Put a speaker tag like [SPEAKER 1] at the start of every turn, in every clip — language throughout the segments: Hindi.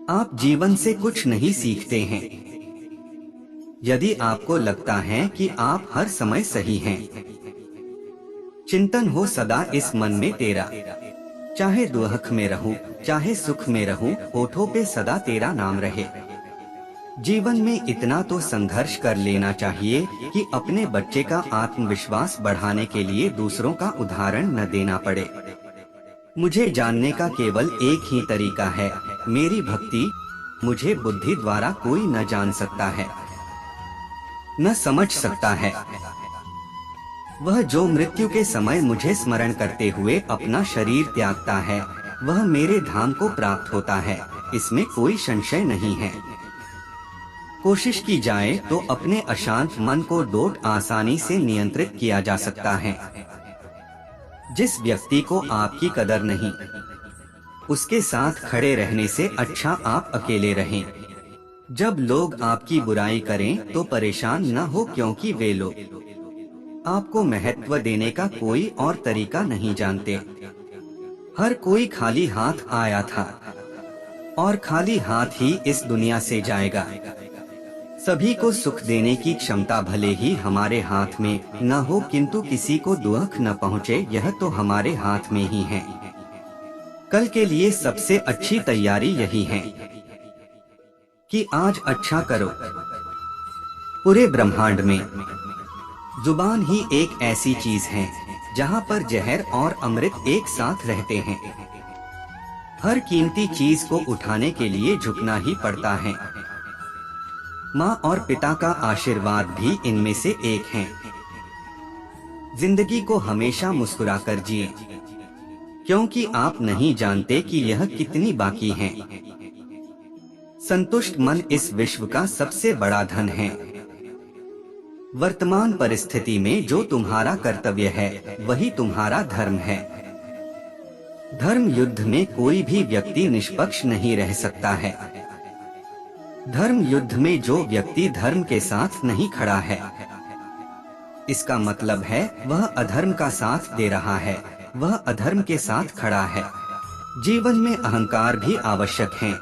[SPEAKER 1] आप जीवन से कुछ नहीं सीखते हैं। यदि आपको लगता है कि आप हर समय सही हैं, चिंतन हो सदा इस मन में तेरा। चाहे दुख में रहूं, चाहे सुख में रहूं, होठों पे सदा तेरा नाम रहे। जीवन में इतना तो संघर्ष कर लेना चाहिए कि अपने बच्चे का आत्मविश्वास बढ़ाने के लिए दूसरों का उदाहरण न देना पड़े। मुझे जानने का केवल एक ही तरीका है, मेरी भक्ति। मुझे बुद्धि द्वारा कोई न जान सकता है, न समझ सकता है। वह जो मृत्यु के समय मुझे स्मरण करते हुए अपना शरीर त्यागता है, वह मेरे धाम को प्राप्त होता है, इसमें कोई संशय नहीं है। कोशिश की जाए तो अपने अशांत मन को डोट आसानी से नियंत्रित किया जा सकता है। जिस व्यक्ति को आपकी कदर नहीं, उसके साथ खड़े रहने से अच्छा आप अकेले रहें। जब लोग आपकी बुराई करें तो परेशान न हो, क्योंकि वे लोग आपको महत्व देने का कोई और तरीका नहीं जानते। हर कोई खाली हाथ आया था और खाली हाथ ही इस दुनिया से जाएगा। सभी को सुख देने की क्षमता भले ही हमारे हाथ में न हो, किंतु किसी को दुख न पहुंचे, यह तो हमारे हाथ में ही है। कल के लिए सबसे अच्छी तैयारी यही है कि आज अच्छा करो। पूरे ब्रह्मांड में जुबान ही एक ऐसी चीज है जहां पर जहर और अमृत एक साथ रहते हैं। हर कीमती चीज को उठाने के लिए झुकना ही पड़ता है। माँ और पिता का आशीर्वाद भी इनमें से एक है। जिंदगी को हमेशा मुस्कुराकर जिए, क्योंकि आप नहीं जानते कि यह कितनी बाकी है। संतुष्ट मन इस विश्व का सबसे बड़ा धन है। वर्तमान परिस्थिति में जो तुम्हारा कर्तव्य है, वही तुम्हारा धर्म है। धर्म युद्ध में कोई भी व्यक्ति निष्पक्ष नहीं रह सकता है। धर्म युद्ध में जो व्यक्ति धर्म के साथ नहीं खड़ा है, इसका मतलब है वह अधर्म का साथ दे रहा है, वह अधर्म के साथ खड़ा है। जीवन में अहंकार भी आवश्यक है।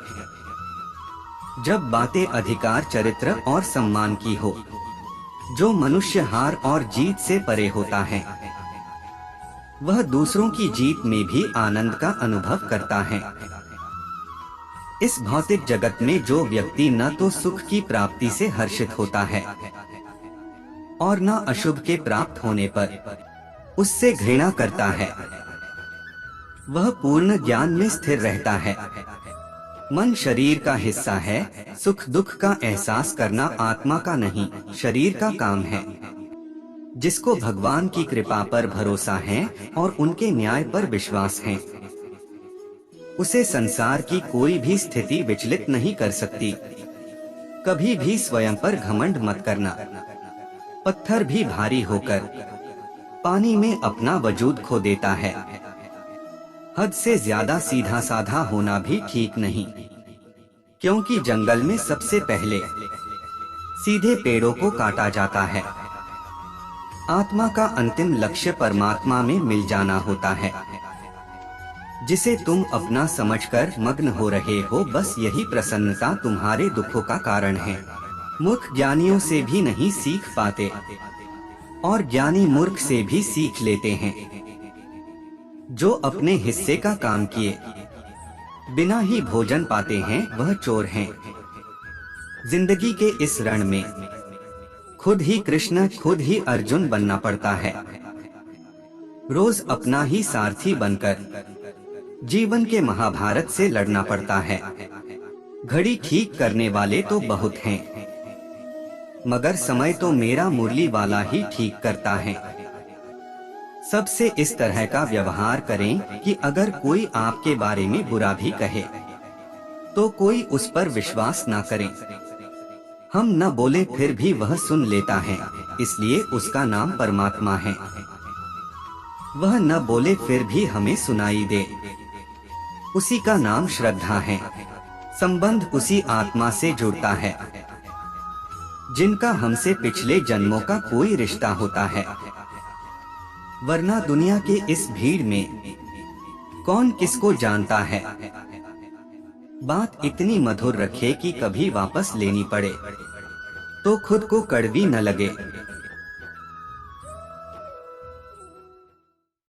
[SPEAKER 1] जब बातें अधिकार, चरित्र और सम्मान की हो, जो मनुष्य हार और जीत से परे होता है, वह दूसरों की जीत में भी आनंद का अनुभव करता है। इस भौतिक जगत में जो व्यक्ति न तो सुख की प्राप्ति से हर्षित होता है और न अशुभ के प्राप्त होने पर उससे घृणा करता है, वह पूर्ण ज्ञान में स्थिर रहता है। मन शरीर का हिस्सा है। सुख दुख का एहसास करना आत्मा का नहीं, शरीर का काम है। जिसको भगवान की कृपा पर भरोसा है और उनके न्याय पर विश्वास है, उसे संसार की कोई भी स्थिति विचलित नहीं कर सकती। कभी भी स्वयं पर घमंड मत करना। पत्थर भी भारी होकर पानी में अपना वजूद खो देता है। हद से ज्यादा सीधा साधा होना भी ठीक नहीं, क्योंकि जंगल में सबसे पहले सीधे पेड़ों को काटा जाता है। आत्मा का अंतिम लक्ष्य परमात्मा में मिल जाना होता है, जिसे तुम अपना समझकर मग्न हो रहे हो। बस यही प्रसन्नता तुम्हारे दुखों का कारण है। मूर्ख ज्ञानियों से भी नहीं सीख पाते और ज्ञानी मूर्ख से भी सीख लेते हैं। जो अपने हिस्से का काम किए बिना ही भोजन पाते हैं, वह चोर हैं। जिंदगी के इस रण में खुद ही कृष्ण, खुद ही अर्जुन बनना पड़ता है। रोज अपना ही सारथी बनकर जीवन के महाभारत से लड़ना पड़ता है। घड़ी ठीक करने वाले तो बहुत हैं, मगर समय तो मेरा मुरली वाला ही ठीक करता है। सबसे इस तरह का व्यवहार करें कि अगर कोई आपके बारे में बुरा भी कहे तो कोई उस पर विश्वास ना करें। हम न बोले फिर भी वह सुन लेता है, इसलिए उसका नाम परमात्मा है। वह न बोले फिर भी हमें सुनाई दे, उसी का नाम श्रद्धा है। संबंध उसी आत्मा से जुड़ता है जिनका हमसे पिछले जन्मों का कोई रिश्ता होता है। वरना दुनिया के इस भीड़ में कौन किसको जानता है। बात इतनी मधुर रखे कि कभी वापस लेनी पड़े तो खुद को कड़वी न लगे।